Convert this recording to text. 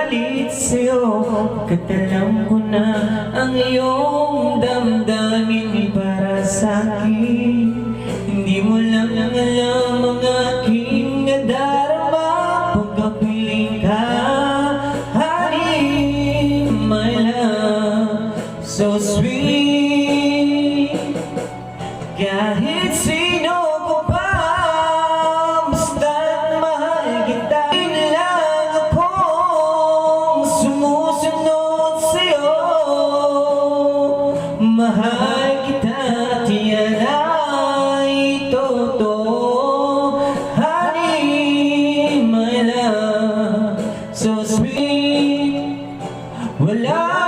galit sa'yo, kahit alam ko na ang iyong damdamin para sa'kin. Hindi mo lang alam ang aking nadarama pagkapiling ka, honey, my love, so sweet. Kahit sino ko pa, basta't mahal kita. Hindi lang akong sumusunod sa'yo. Mahal kita at yan ay totoo, honey, my love, so sweet. Wala